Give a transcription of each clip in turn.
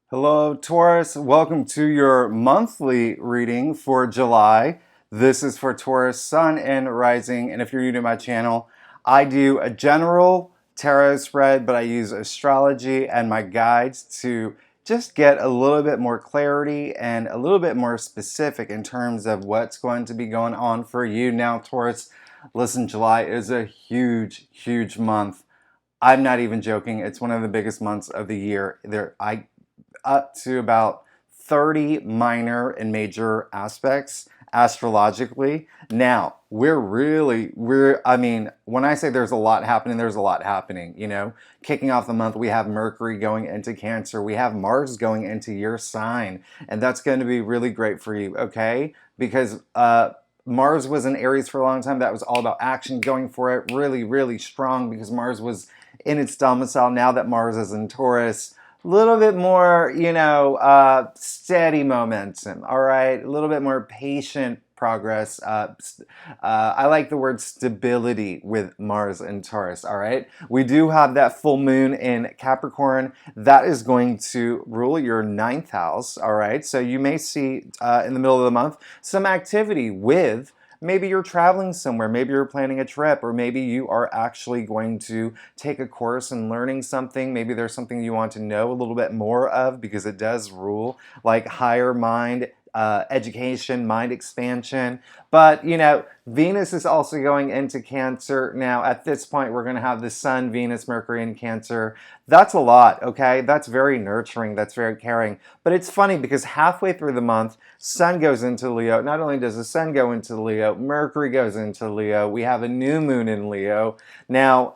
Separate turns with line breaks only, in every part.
Hello, Taurus. Welcome to your monthly reading for July. This is for Taurus, Sun, and Rising. And if you're new to my channel, I do a general tarot spread, but I use astrology and my guides to just get a little bit more clarity and a little bit more specific in terms of what's going to be going on for you. Now, Taurus, listen, July is a huge, huge month. I'm not even joking. It's one of the biggest months of the year. I up to about 30 minor and major aspects astrologically. Now, I mean, when I say there's a lot happening, there's a lot happening, you know. Kicking off the month, we have Mercury going into Cancer. We have Mars going into your sign, and that's going to be really great for you, okay? Because Mars was in Aries for a long time. That was all about action, going for it, really, really strong because Mars was in its domicile. Now that Mars is in Taurus, a little bit more, steady momentum, all right? A little bit more patient progress. I like the word stability with Mars and Taurus, all right? We do have that full moon in Capricorn. That is going to rule your ninth house, all right? So you may see in the middle of the month some activity with maybe you're traveling somewhere, maybe you're planning a trip, or maybe you are actually going to take a course and learning something. Maybe there's something you want to know a little bit more of because it does rule like higher mind, education, mind expansion. But, you know, Venus is also going into Cancer. Now, at this point, we're going to have the Sun, Venus, Mercury in Cancer. That's a lot, okay? That's very nurturing. That's very caring. But it's funny because halfway through the month, Sun goes into Leo. Not only does the Sun go into Leo, Mercury goes into Leo. We have a new moon in Leo. Now,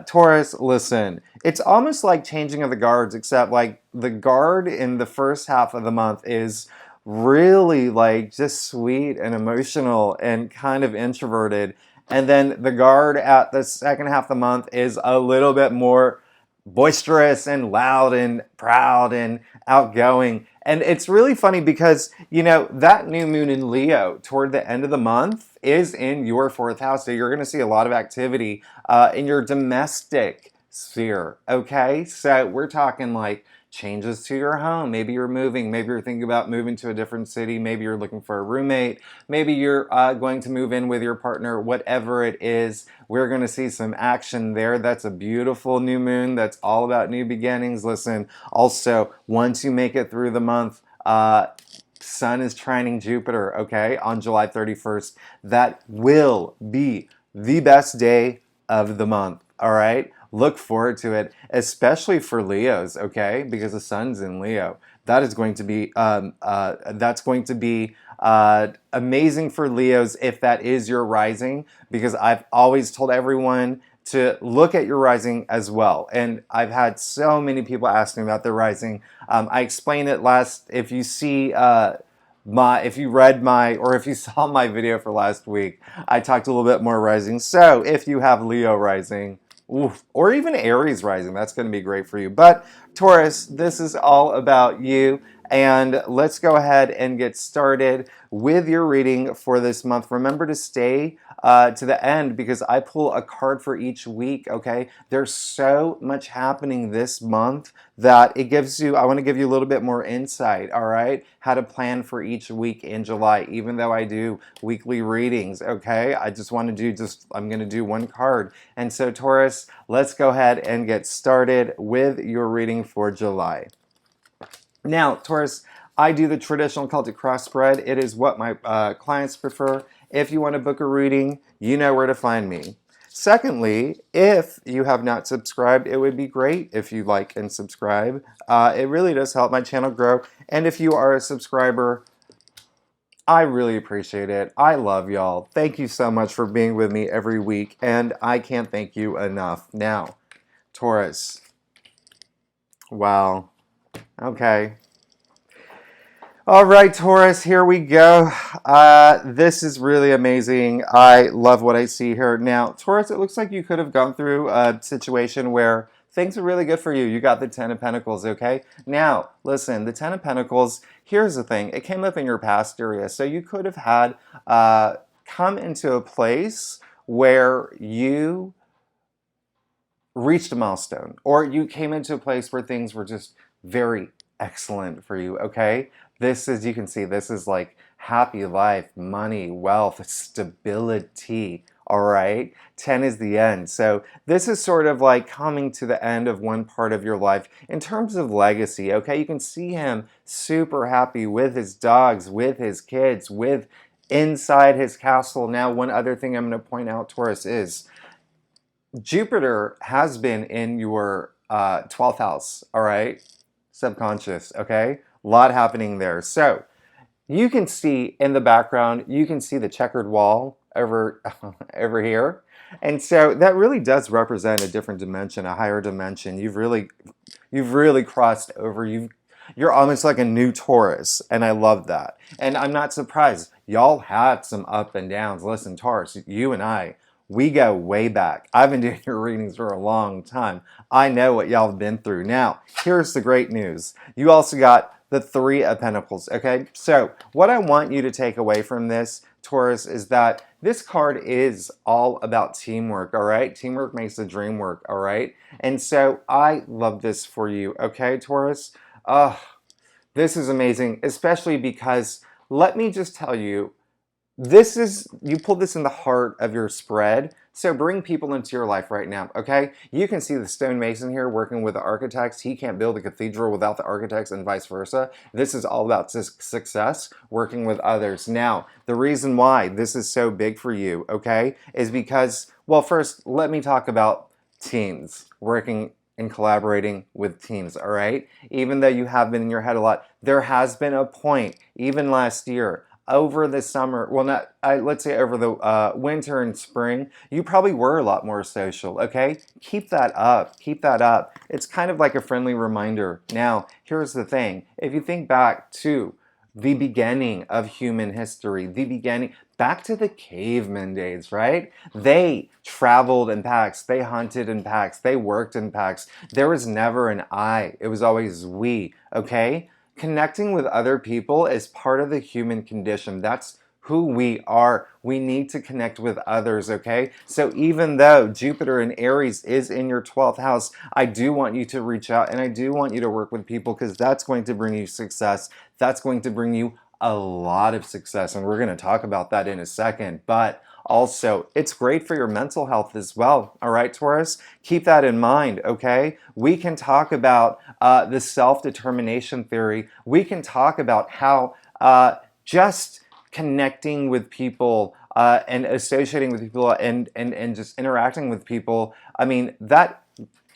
Taurus, listen, it's almost like changing of the guards, except like the guard in the first half of the month is really like just sweet and emotional and kind of introverted. And then the guard at the second half of the month is a little bit more boisterous and loud and proud and outgoing. And it's really funny because, you know, that new moon in Leo toward the end of the month is in your fourth house. So you're going to see a lot of activity in your domestic sphere. Okay. So we're talking like changes to your home. Maybe you're moving. Maybe you're thinking about moving to a different city. Maybe you're looking for a roommate. Maybe you're going to move in with your partner. Whatever it is, we're going to see some action there. That's a beautiful new moon. That's all about new beginnings. Listen, also, once you make it through the month, Sun is trining Jupiter, okay, on July 31st. That will be the best day of the month, all right? Look forward to it, especially for Leos, okay? Because the Sun's in Leo. That is going to be amazing for Leos if that is your rising, because I've always told everyone to look at your rising as well. And I've had so many people asking about their rising. I explained it last. If you see if you read my, or if you saw my video for last week, I talked a little bit more rising. So if you have Leo rising, oof, or even Aries rising, that's going to be great for you. But Taurus, this is all about you. And let's go ahead and get started with your reading for this month. Remember to stay to the end because I pull a card for each week, okay? There's so much happening this month that it gives you, I want to give you a little bit more insight, all right? How to plan for each week in July, even though I do weekly readings, okay? I just want to do I'm going to do one card. And so Taurus, let's go ahead and get started with your reading for July. Now, Taurus, I do the traditional Celtic cross spread. It is what my clients prefer. If you want to book a reading, you know where to find me. Secondly, if you have not subscribed, it would be great if you like and subscribe. It really does help my channel grow. And if you are a subscriber, I really appreciate it. I love y'all. Thank you so much for being with me every week, and I can't thank you enough. Now, Taurus. Wow. Okay. All right, Taurus, here we go. This is really amazing. I love what I see here. Now, Taurus, it looks like you could have gone through a situation where things are really good for you. You got the Ten of Pentacles, okay? Now, listen, the Ten of Pentacles, here's the thing. It came up in your past area. So you could have had come into a place where you reached a milestone, or you came into a place where things were just very excellent for you, okay? This is, you can see, this is like happy life, money, wealth, stability, all right? 10 is the end. So this is sort of like coming to the end of one part of your life in terms of legacy, okay? You can see him super happy with his dogs, with his kids, with inside his castle. Now, one other thing I'm going to point out, Taurus, is Jupiter has been in your 12th house, all right? Subconscious, okay? A lot happening there. So you can see in the background, you can see the checkered wall over, over here. And so that really does represent a different dimension, a higher dimension. You've really crossed over. You're almost like a new Taurus, and I love that. And I'm not surprised. Y'all had some up and downs. Listen, Taurus, you and I, we go way back. I've been doing your readings for a long time. I know what y'all have been through. Now, here's the great news. You also got the Three of Pentacles, okay? So what I want you to take away from this, Taurus, is that this card is all about teamwork, all right? Teamwork makes the dream work, all right? And so I love this for you, okay, Taurus? This is amazing, especially because let me just tell you, this is, you pulled this in the heart of your spread. So bring people into your life right now, okay? You can see the stonemason here working with the architects. He can't build a cathedral without the architects and vice versa. This is all about success, working with others. Now, the reason why this is so big for you, okay, is because, well, first, let me talk about teams, working and collaborating with teams, all right? Even though you have been in your head a lot, there has been a point, even last year, over the summer, well, not, let's say over the winter and spring, you probably were a lot more social, okay? Keep that up, keep that up. It's kind of like a friendly reminder. Now, here's the thing. If you think back to the beginning of human history, the beginning, back to the caveman days, right? They traveled in packs, they hunted in packs, they worked in packs. There was never an I, it was always we, okay? Connecting with other people is part of the human condition. That's who we are. We need to connect with others, okay? So even though Jupiter in Aries is in your 12th house, I do want you to reach out and I do want you to work with people because that's going to bring you success. That's going to bring you a lot of success, and we're going to talk about that in a second. But also, it's great for your mental health as well. All right, Taurus? Keep that in mind, okay? We can talk about the self-determination theory. We can talk about how just connecting with people and associating with people and just interacting with people, I mean, that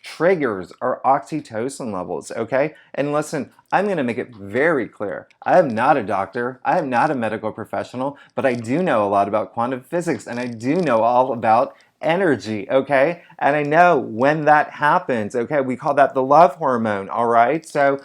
triggers our oxytocin levels, okay? And listen, I'm going to make it very clear. I am not a doctor. I am not a medical professional, but I do know a lot about quantum physics and I do know all about energy, okay? And I know when that happens, okay, we call that the love hormone, all right? So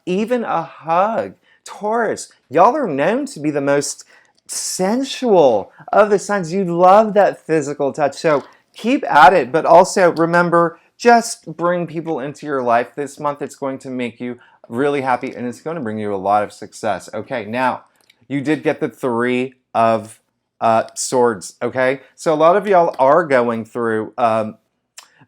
even a hug, Taurus, y'all are known to be the most sensual of the signs. You love that physical touch. So keep at it, but also remember, just bring people into your life this month. It's going to make you really happy and it's going to bring you a lot of success. Okay, now you did get the Three of Swords. Okay, so a lot of y'all are going through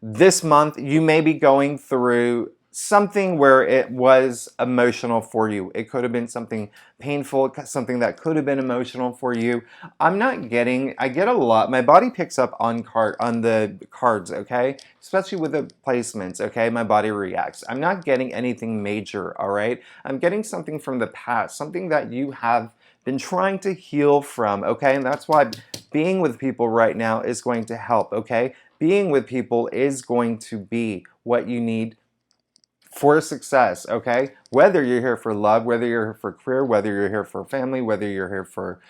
this month. You may be going through something where it was emotional for you. It could have been something painful, something that could have been emotional for you. I'm not getting, I get a lot, my body picks up on the cards, okay? Especially with the placements, okay? My body reacts. I'm not getting anything major, all right? I'm getting something from the past, something that you have been trying to heal from, okay? And that's why being with people right now is going to help, okay? Being with people is going to be what you need for success, okay? Whether you're here for love, whether you're here for career, whether you're here for family, whether you're here for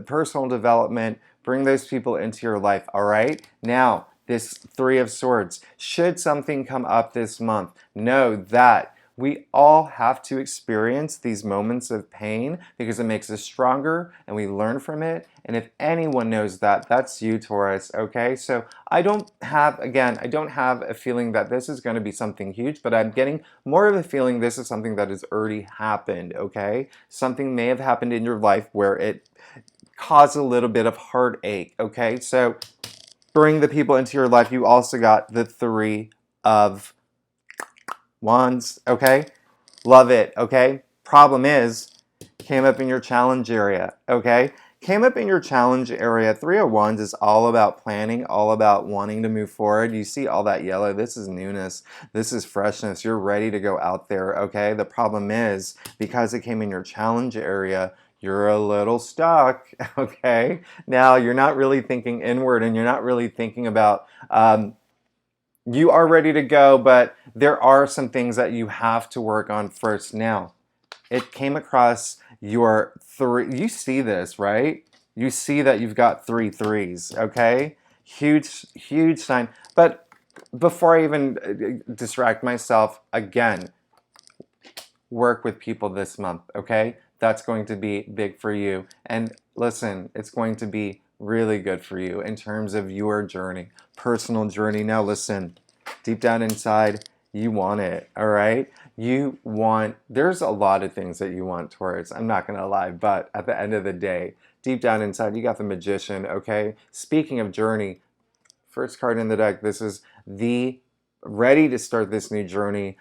personal development, bring those people into your life, all right? Now, this Three of Swords, should something come up this month, know that we all have to experience these moments of pain because it makes us stronger and we learn from it. And if anyone knows that, that's you, Taurus, okay? So I don't have a feeling that this is going to be something huge, but I'm getting more of a feeling this is something that has already happened, okay? Something may have happened in your life where it caused a little bit of heartache, okay? So bring the people into your life. You also got the Three of Wands, okay? Love it, okay? Problem is, came up in your challenge area, okay? Came up in your challenge area. Three of Wands is all about planning, all about wanting to move forward. You see all that yellow. This is newness. This is freshness. You're ready to go out there, okay? The problem is, because it came in your challenge area, you're a little stuck, okay? Now, you're not really thinking inward, and you're not really thinking about, you are ready to go, but there are some things that you have to work on first. Now, it came across your three. You see this, right? You see that you've got three threes, okay? Huge, huge sign. But before I even distract myself, again, work with people this month, okay? That's going to be big for you. And listen, it's going to be really good for you in terms of your journey, personal journey. Now listen, deep down inside, you want it, all right? You want, there's a lot of things that you want, Taurus. I'm not going to lie, but at the end of the day, deep down inside, you got the Magician, okay? Speaking of journey, first card in the deck, this is the ready to start this new journey.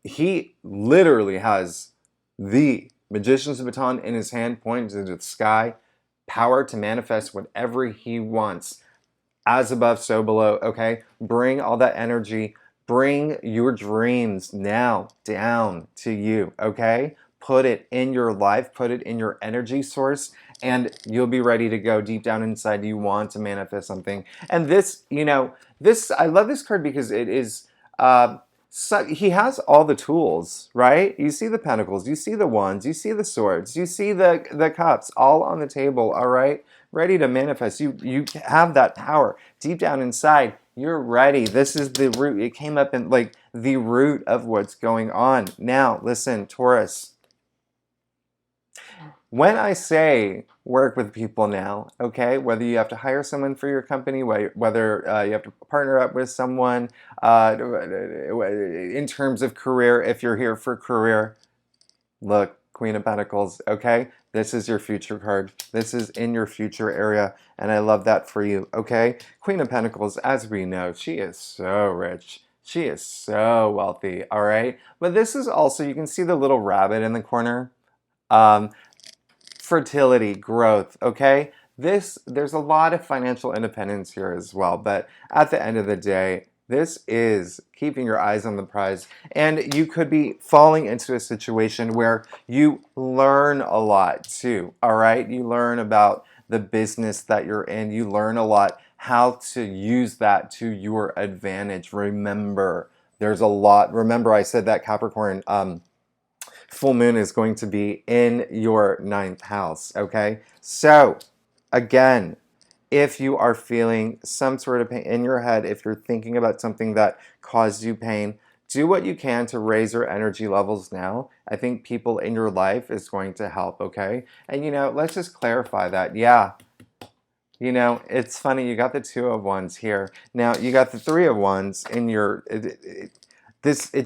He literally has the Magician's baton in his hand, pointing to the sky, power to manifest whatever he wants. As above, so below, okay? Bring all that energy, bring your dreams now down to you, okay? Put it in your life, put it in your energy source, and you'll be ready to go. Deep down inside, you want to manifest something. And this, you know, this, I love this card because it is, so he has all the tools, right? You see the pentacles, you see the wands, you see the swords, you see the cups, all on the table, all right? Ready to manifest. You have that power deep down inside. You're ready. This is the root. It came up in like the root of what's going on. Now, listen, Taurus. When I say work with people now, okay, whether you have to hire someone for your company, whether you have to partner up with someone in terms of career, if you're here for career, look, Queen of Pentacles, okay? This is your future card. This is in your future area, and I love that for you, okay? Queen of Pentacles, as we know, she is so rich. She is so wealthy, all right? But this is also, you can see the little rabbit in the corner. Fertility, growth, okay? There's a lot of financial independence here as well, but at the end of the day, this is keeping your eyes on the prize, and you could be falling into a situation where you learn a lot too, all right? You learn about the business that you're in. You learn a lot how to use that to your advantage. Remember, there's a lot. Remember, I said that Capricorn full moon is going to be in your ninth house, okay? So, again, if you are feeling some sort of pain in your head, if you're thinking about something that caused you pain, do what you can to raise your energy levels now. I think people in your life is going to help, okay? And, you know, let's just clarify that. Yeah, you know, it's funny, you got the Two of Wands here. Now, you got the Three of Wands in your... it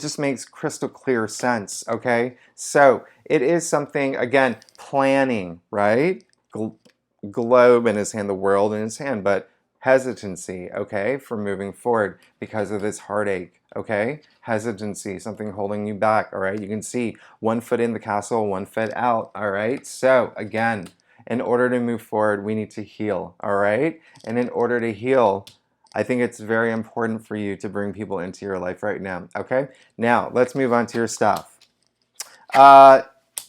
just makes crystal clear sense, okay? So it is something, again, planning, right? Globe in his hand, the world in his hand, but hesitancy, okay, for moving forward because of this heartache, okay? Hesitancy, something holding you back, all right? You can see 1 foot in the castle, 1 foot out, all right? So again, in order to move forward, we need to heal, all right? And in order to heal, I think it's very important for you to bring people into your life right now, okay? Now, let's move on to your stuff.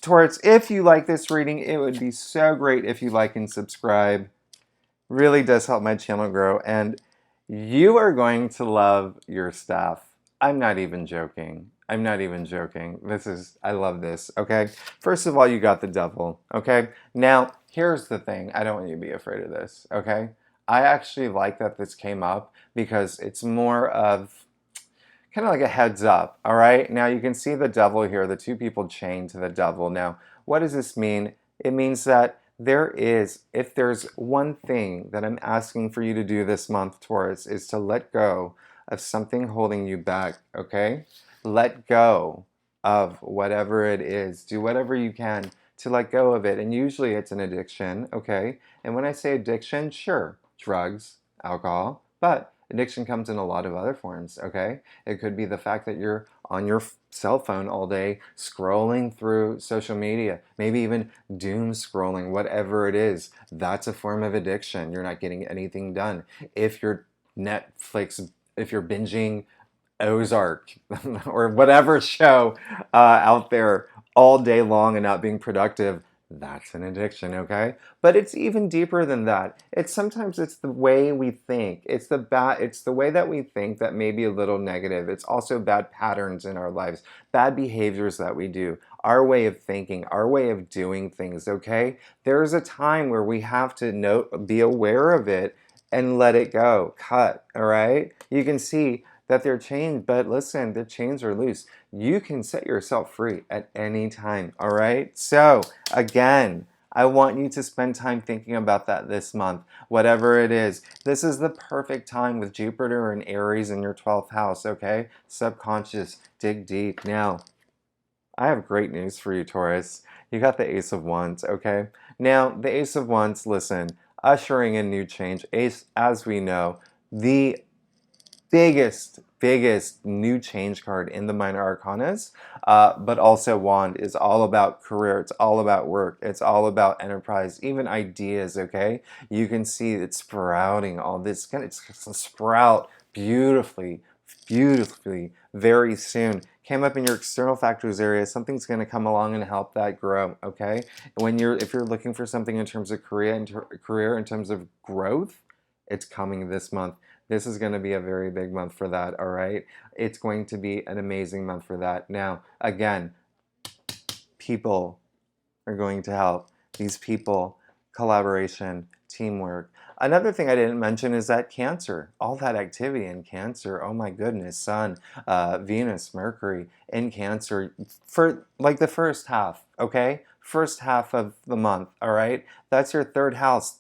Taurus, if you like this reading, it would be so great if you like and subscribe. Really does help my channel grow, and you are going to love your stuff. I'm not even joking. I'm not even joking. I love this, okay? First of all, you got the devil, okay? Now, here's the thing. I don't want you to be afraid of this, okay? I actually like that this came up because it's more of kind of like a heads up, all right? Now you can see the devil here, the two people chained to the devil. Now, what does this mean? It means that if there's one thing that I'm asking for you to do this month, Taurus, is to let go of something holding you back, okay? Let go of whatever it is. Do whatever you can to let go of it. And usually it's an addiction, okay? And when I say addiction, sure, drugs, alcohol, but addiction comes in a lot of other forms, okay? It could be the fact that you're on your cell phone all day, scrolling through social media, maybe even doom scrolling, whatever it is, that's a form of addiction. You're not getting anything done. If you're if you're binging Ozark or whatever show out there all day long and not being productive, that's an addiction, okay? But it's even deeper than that. It's the way we think. It's the way that we think that may be a little negative. It's also bad patterns in our lives, bad behaviors that we do, our way of thinking, our way of doing things, okay? There's a time where we have to be aware of it and let it go. Cut, all right? You can see that they're chained, but listen, the chains are loose. You can set yourself free at any time, all right? So, again, I want you to spend time thinking about that this month, whatever it is. This is the perfect time with Jupiter and Aries in your 12th house, okay? Subconscious, dig deep. Now, I have great news for you, Taurus. You got the Ace of Wands, okay? Now, the Ace of Wands, listen, ushering in new change. Ace, as we know, the biggest new change card in the minor arcanas, but also wand is all about career. It's all about work. It's all about enterprise, even ideas, okay? You can see it sprouting all this. It's going to sprout beautifully very soon. Came up in your external factors area. Something's going to come along and help that grow, okay? If you're looking for something in terms of career, in terms of growth, it's coming this month. This is going to be a very big month for that, all right? It's going to be an amazing month for that. Now, again, people are going to help. These people, collaboration, teamwork. Another thing I didn't mention is that Cancer, all that activity in Cancer, oh my goodness, Sun, Venus, Mercury in Cancer for like the first half, okay? First half of the month, all right? That's your third house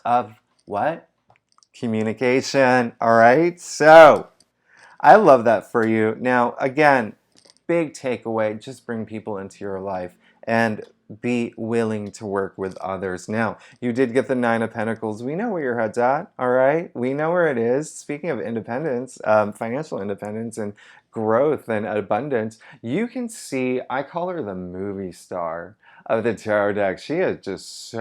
of what? Communication, all right? So, I love that for you. Now, again, big takeaway, just bring people into your life and be willing to work with others. Now, you did get the Nine of Pentacles. We know where your head's at, all right? We know where it is. Speaking of independence, financial independence and growth and abundance, you can see, I call her the movie star of the tarot deck. She is just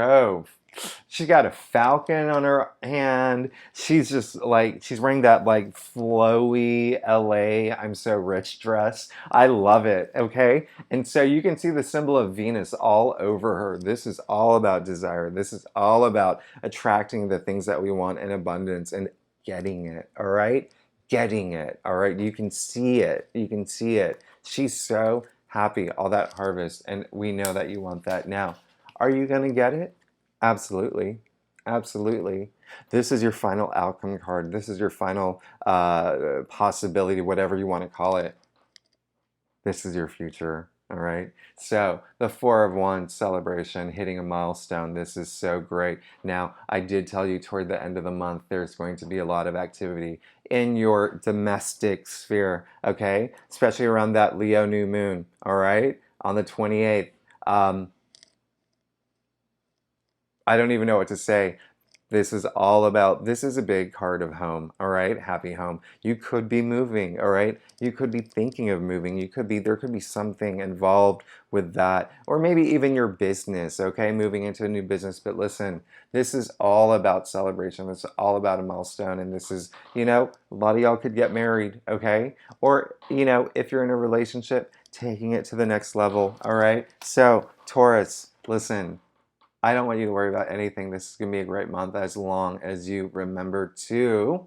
she got a falcon on her hand. She's just like, she's wearing that like flowy LA I'm so rich dress. I love it, okay? And so you can see the symbol of Venus all over her. This is all about desire. This is all about attracting the things that we want in abundance and getting it, all right? Getting it, all right? You can see it. You can see it. She's so happy, all that harvest, and we know that you want that. Now, are you going to get it? Absolutely. Absolutely. This is your final outcome card. This is your final possibility, whatever you want to call it. This is your future. All right. So the Four of Wands celebration, hitting a milestone. This is so great. Now, I did tell you toward the end of the month, there's going to be a lot of activity in your domestic sphere. Okay. Especially around that Leo new moon. All right. On the 28th. I don't even know what to say. This is a big card of home, all right? Happy home. You could be moving, all right? You could be thinking of moving. There could be something involved with that. Or maybe even your business, okay? Moving into a new business. But listen, this is all about celebration. This is all about a milestone. And this is, a lot of y'all could get married, okay? Or, if you're in a relationship, taking it to the next level, all right? So, Taurus, listen. I don't want you to worry about anything. This is going to be a great month as long as you remember to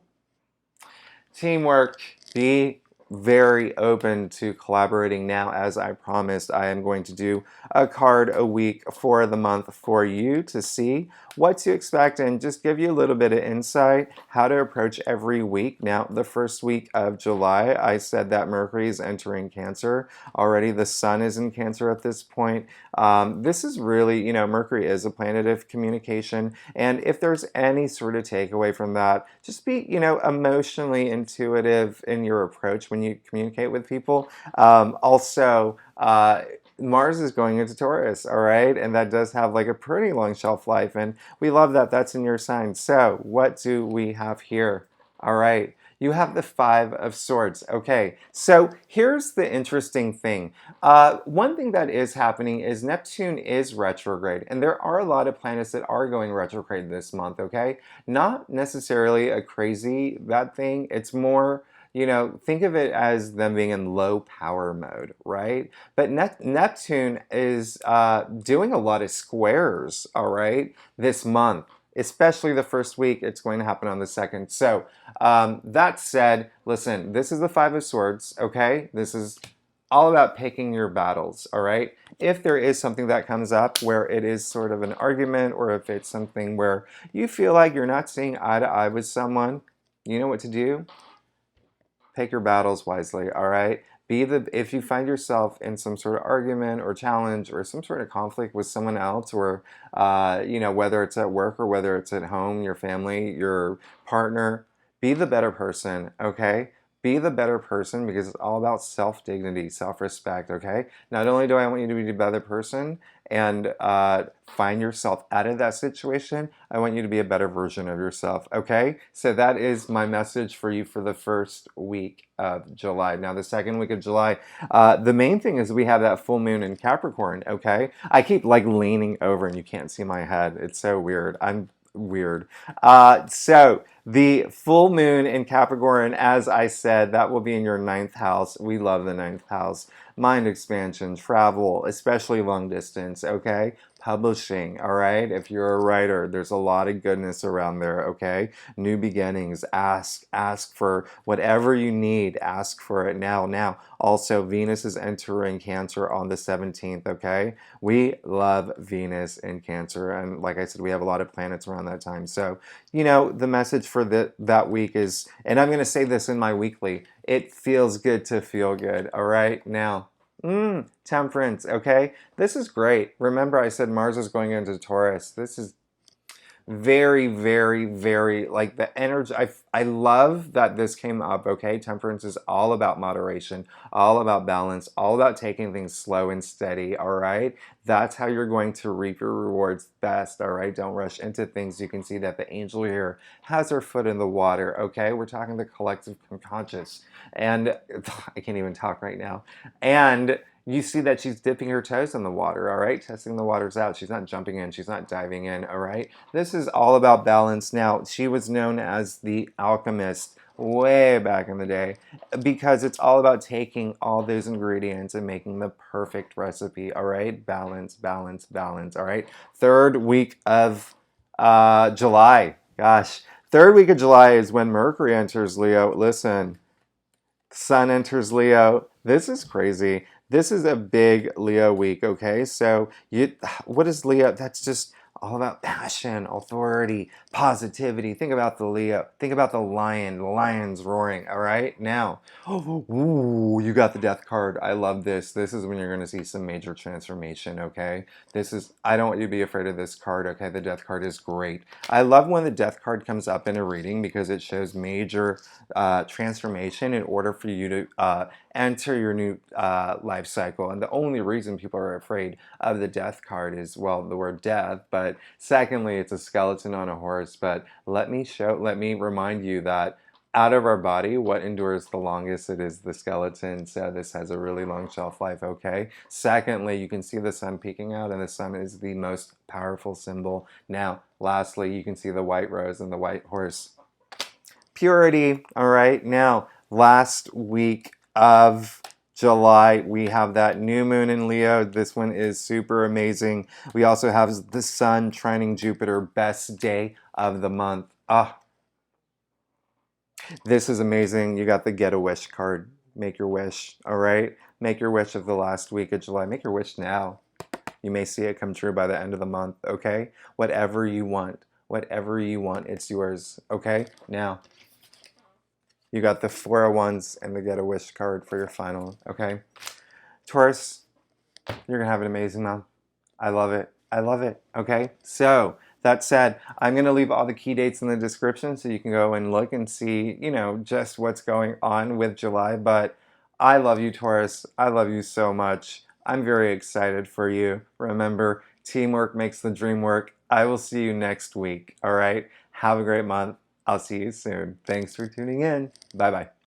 teamwork, be very open to collaborating. Now, as I promised, I am going to do a card a week for the month for you to see what to expect and just give you a little bit of insight how to approach every week. Now, the first week of July, I said that Mercury is entering Cancer. Already the Sun is in Cancer at this point. This is really, Mercury is a planet of communication. And if there's any sort of takeaway from that, just be, emotionally intuitive in your approach when you communicate with people. Also, Mars is going into Taurus, all right? And that does have like a pretty long shelf life. And we love that that's in your sign. So what do we have here? All right. You have the Five of Swords. Okay, so here's the interesting thing. One thing that is happening is Neptune is retrograde, and there are a lot of planets that are going retrograde this month, okay? Not necessarily a crazy bad thing. It's more, think of it as them being in low power mode, right? But Neptune is doing a lot of squares, all right, this month. Especially the first week, it's going to happen on the second. So, that said, listen, this is the Five of Swords, okay? This is all about picking your battles, all right? If there is something that comes up where it is sort of an argument, or if it's something where you feel like you're not seeing eye to eye with someone, you know what to do? Pick your battles wisely, all right? If you find yourself in some sort of argument or challenge or some sort of conflict with someone else, or whether it's at work or whether it's at home, your family, your partner, be the better person, okay? Be the better person, because it's all about self-dignity, self-respect, okay? Not only do I want you to be the better person and find yourself out of that situation, I want you to be a better version of yourself, okay? So that is my message for you for the first week of July. Now, the second week of July, the main thing is we have that full moon in Capricorn, okay? I keep like leaning over and you can't see my head. It's so weird. I'm weird. So the full moon in Capricorn, as I said, that will be in your ninth house. We love the ninth house. Mind expansion, travel, especially long distance, okay? Publishing, all right? If you're a writer, there's a lot of goodness around there, okay? New beginnings, ask for whatever you need, ask for it now. Now, also, Venus is entering Cancer on the 17th, okay? We love Venus in Cancer, and like I said, we have a lot of planets around that time. So, the message for that week is, and I'm going to say this in my weekly, it feels good to feel good, all right? Now, Temperance, okay? This is great. Remember I said Mars is going into Taurus. This is very, very, very, like the energy. I love that this came up, okay? Temperance is all about moderation, all about balance, all about taking things slow and steady, all right? That's how you're going to reap your rewards best, all right? Don't rush into things. You can see that the angel here has her foot in the water, okay? We're talking the collective conscious. And I can't even talk right now. And you see that she's dipping her toes in the water, all right? Testing the waters out. She's not jumping in. She's not diving in, all right? This is all about balance. Now, she was known as the alchemist way back in the day because it's all about taking all those ingredients and making the perfect recipe, all right? Balance, balance, balance, all right? Third week of July. Gosh, third week of July is when Mercury enters Leo. Listen, Sun enters Leo. This is crazy. This is a big Leo week, okay? So, what is Leo? That's just all about passion, authority, positivity. Think about the Leo. Think about the lion. The lion's roaring, all right? Now, ooh, you got the death card. I love this. This is when you're going to see some major transformation, okay? I don't want you to be afraid of this card, okay? The death card is great. I love when the death card comes up in a reading because it shows major transformation in order for you to enter your new life cycle. And the only reason people are afraid of the death card is, well, the word death, but secondly, it's a skeleton on a horse. But let me remind you that out of our body, what endures the longest, it is the skeleton. So this has a really long shelf life, okay? Secondly, you can see the sun peeking out, and the sun is the most powerful symbol. Now, lastly, you can see the white rose and the white horse. Purity, all right? Now, last week of July, we have that new moon in Leo. This one is super amazing. We also have the sun trining Jupiter, best day of the month. This is amazing. You got the Get a Wish card. Make your wish, all right? Make your wish of the last week of July. Make your wish now. You may see it come true by the end of the month, okay? Whatever you want, it's yours, okay? Now, you got the Four of Wands and the Get a Wish card for your final, okay? Taurus, you're going to have an amazing month. I love it. I love it, okay? So, that said, I'm going to leave all the key dates in the description so you can go and look and see, just what's going on with July. But I love you, Taurus. I love you so much. I'm very excited for you. Remember, teamwork makes the dream work. I will see you next week, all right? Have a great month.
I'll see you soon. Thanks for tuning in. Bye-bye.